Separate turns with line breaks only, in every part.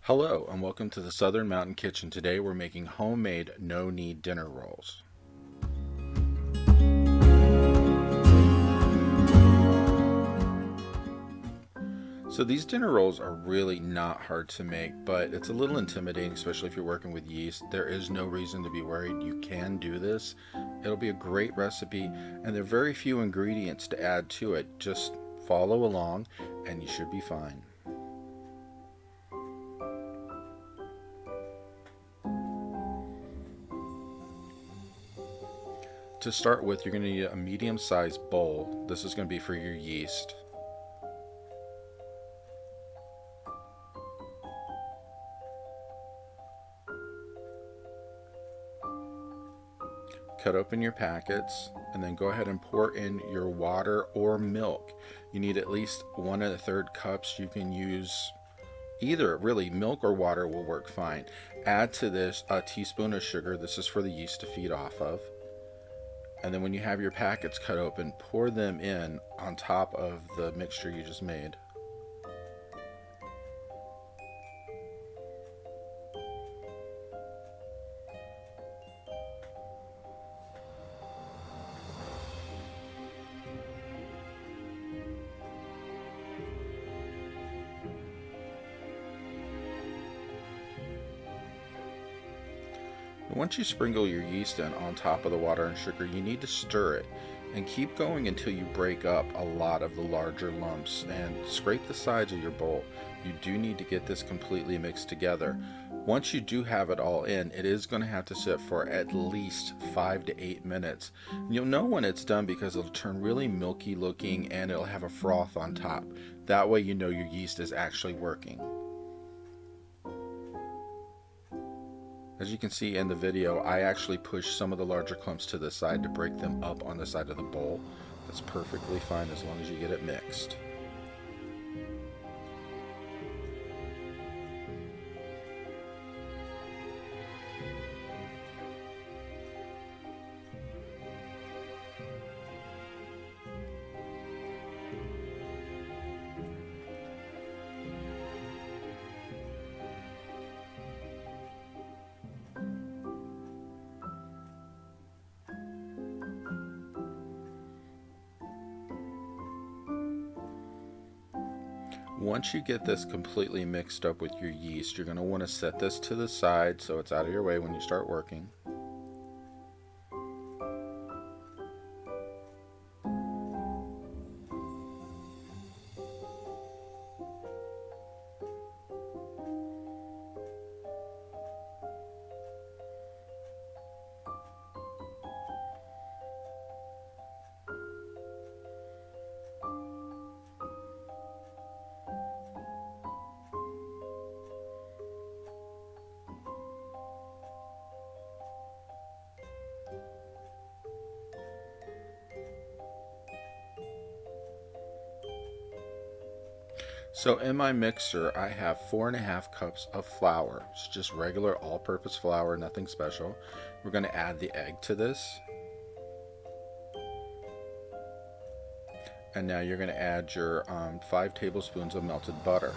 Hello, and welcome to the Southern Mountain Kitchen. Today we're making homemade no-knead dinner rolls. So these dinner rolls are really not hard to make, but it's a little intimidating, especially if you're working with yeast. There is no reason to be worried. You can do this. It'll be a great recipe, and there are very few ingredients to add to it. Just follow along, and you should be fine. To start with, you're going to need a medium-sized bowl. This is going to be for your yeast. Cut open your packets and then go ahead and pour in your water or milk. You need at least 1 1/3 cups. You can use either, really. Milk or water will work fine. Add to this a teaspoon of sugar. This is for the yeast to feed off of. And then when you have your packets cut open, pour them in on top of the mixture you just made. Once you sprinkle your yeast in on top of the water and sugar, you need to stir it and keep going until you break up a lot of the larger lumps and scrape the sides of your bowl. You do need to get this completely mixed together. Once you do have it all in, it is going to have to sit for at least 5 to 8 minutes. You'll know when it's done because it'll turn really milky looking and it'll have a froth on top. That way you know your yeast is actually working. As you can see in the video, I actually pushed some of the larger clumps to the side to break them up on the side of the bowl. That's perfectly fine as long as you get it mixed. Once you get this completely mixed up with your yeast, you're going to want to set this to the side so it's out of your way when you start working. So in my mixer, I have 4 1/2 cups of flour. It's just regular all-purpose flour, nothing special. We're going to add the egg to this. And now you're going to add your 5 tablespoons of melted butter.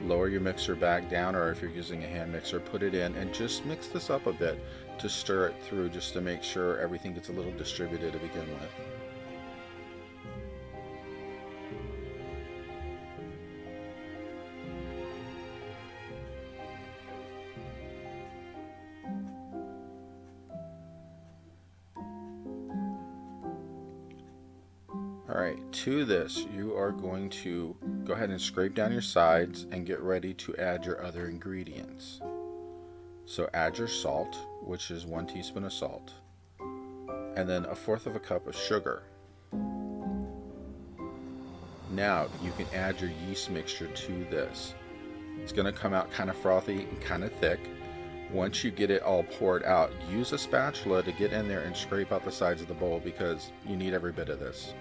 Lower your mixer back down, or if you're using a hand mixer, put it in and just mix this up a bit to stir it through, just to make sure everything gets a little distributed to begin with. Alright, to this you are going to go ahead and scrape down your sides and get ready to add your other ingredients. So add your salt, which is 1 teaspoon of salt, and then 1/4 cup of sugar. Now you can add your yeast mixture to this. It's going to come out kind of frothy and kind of thick. Once you get it all poured out, use a spatula to get in there and scrape out the sides of the bowl because you need every bit of this.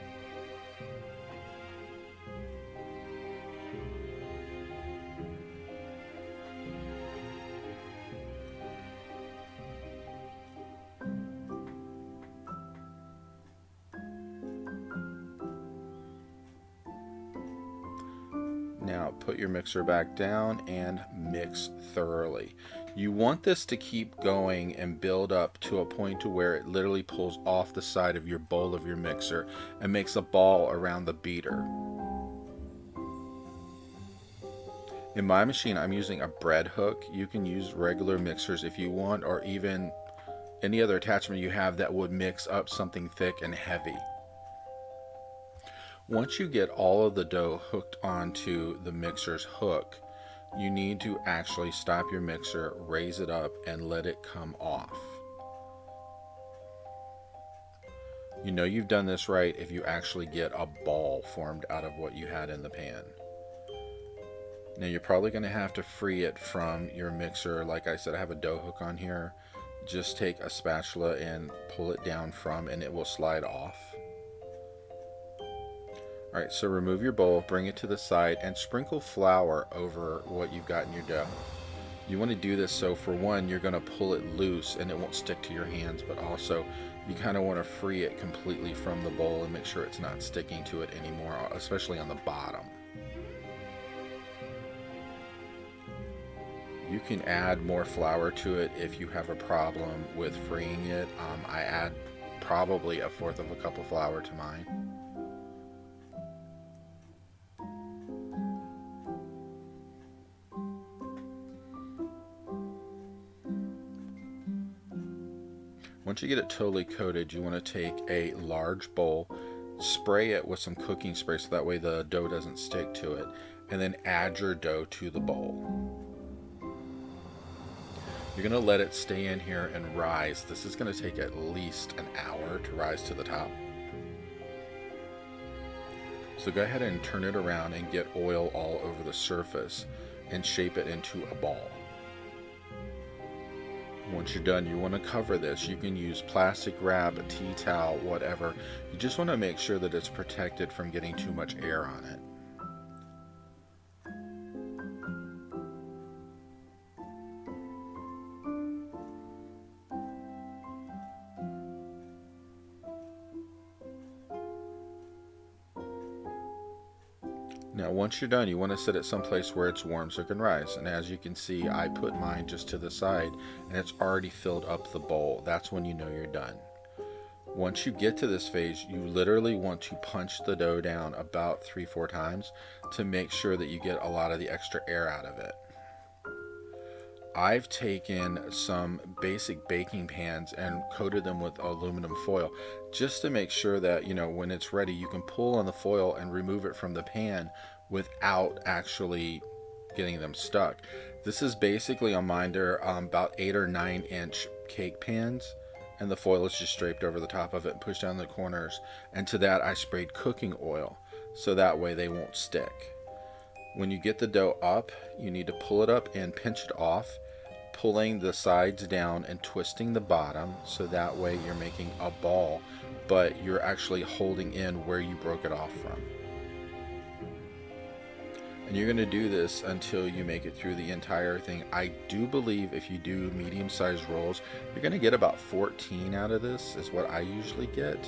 Now put your mixer back down and mix thoroughly. You want this to keep going and build up to a point to where it literally pulls off the side of your bowl of your mixer and makes a ball around the beater. In my machine, I'm using a bread hook. You can use regular mixers if you want, or even any other attachment you have that would mix up something thick and heavy. Once you get all of the dough hooked onto the mixer's hook, you need to actually stop your mixer, raise it up, and let it come off. You know you've done this right if you actually get a ball formed out of what you had in the pan. Now you're probably going to have to free it from your mixer. Like I said, I have a dough hook on here. Just take a spatula and pull it down from, and it will slide off. Alright, so remove your bowl, bring it to the side, and sprinkle flour over what you've got in your dough. You want to do this so, for one, you're going to pull it loose and it won't stick to your hands, but also you kind of want to free it completely from the bowl and make sure it's not sticking to it anymore, especially on the bottom. You can add more flour to it if you have a problem with freeing it. I add probably 1/4 of a cup of flour to mine. Once you get it totally coated, you want to take a large bowl, spray it with some cooking spray so that way the dough doesn't stick to it, and then add your dough to the bowl. You're going to let it stay in here and rise. This is going to take at least an hour to rise to the top. So go ahead and turn it around and get oil all over the surface and shape it into a ball. Once you're done, you want to cover this. You can use plastic wrap, a tea towel, whatever. You just want to make sure that it's protected from getting too much air on it. Now once you're done, you want to set it someplace where it's warm so it can rise. And as you can see, I put mine just to the side and it's already filled up the bowl. That's when you know you're done. Once you get to this phase, you literally want to punch the dough down about 3-4 times to make sure that you get a lot of the extra air out of it. I've taken some basic baking pans and coated them with aluminum foil just to make sure that, you know, when it's ready, you can pull on the foil and remove it from the pan without actually getting them stuck. This is basically on mine. They're about 8 or 9 inch cake pans, and the foil is just draped over the top of it and pushed down the corners. And to that, I sprayed cooking oil so that way they won't stick. When you get the dough up, you need to pull it up and pinch it off, pulling the sides down and twisting the bottom so that way you're making a ball, but you're actually holding in where you broke it off from. And you're going to do this until you make it through the entire thing. I do believe if you do medium-sized rolls, you're going to get about 14 out of this, is what I usually get.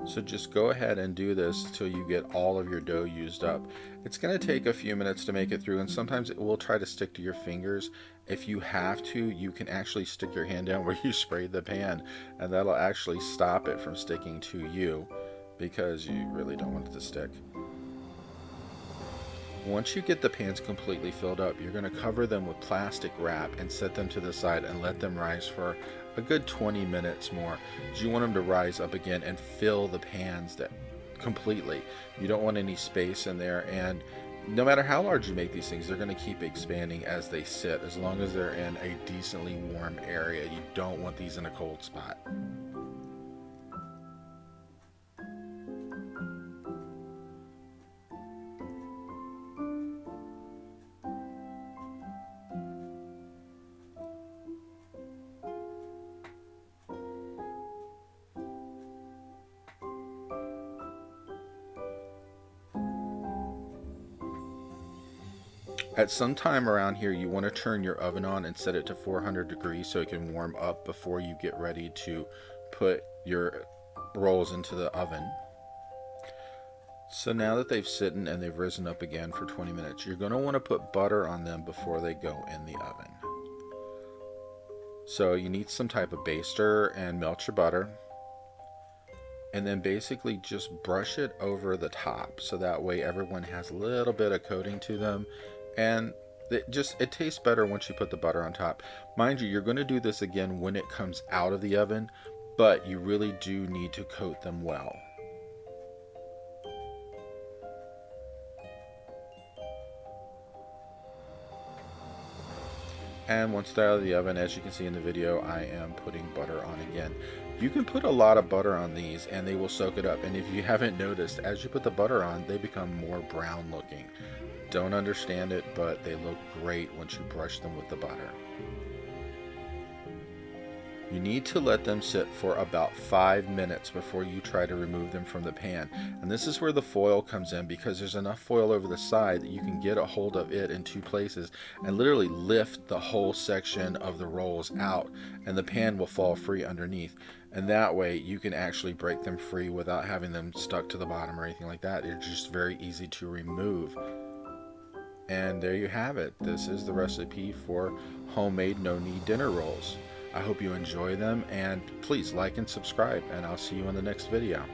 So just go ahead and do this till you get all of your dough used up. It's going to take a few minutes to make it through, and sometimes it will try to stick to your fingers. If you have to, you can actually stick your hand down where you sprayed the pan, and that'll actually stop it from sticking to you because you really don't want it to stick. Once you get the pans completely filled up, you're going to cover them with plastic wrap and set them to the side and let them rise for a good 20 minutes more. You want them to rise up again and fill the pans completely. You don't want any space in there, and no matter how large you make these things, they're going to keep expanding as they sit, as long as they're in a decently warm area. You don't want these in a cold spot. At some time around here, you want to turn your oven on and set it to 400 degrees so it can warm up before you get ready to put your rolls into the oven. So now that they've sitten and they've risen up again for 20 minutes, you're going to want to put butter on them before they go in the oven. So you need some type of baster and melt your butter. And then basically just brush it over the top so that way everyone has a little bit of coating to them. And it tastes better once you put the butter on top. Mind you, you're going to do this again when it comes out of the oven, but you really do need to coat them well. And once they're out of the oven, as you can see in the video, I am putting butter on again. You can put a lot of butter on these and they will soak it up. And if you haven't noticed, as you put the butter on, they become more brown looking. Don't understand it, but they look great once you brush them with the butter. You need to let them sit for about 5 minutes before you try to remove them from the pan. And this is where the foil comes in, because there's enough foil over the side that you can get a hold of it in 2 places and literally lift the whole section of the rolls out, and the pan will fall free underneath. And that way you can actually break them free without having them stuck to the bottom or anything like that. They're just very easy to remove. And there you have it. This is the recipe for homemade no-knead dinner rolls. I hope you enjoy them, and please like and subscribe, and I'll see you in the next video.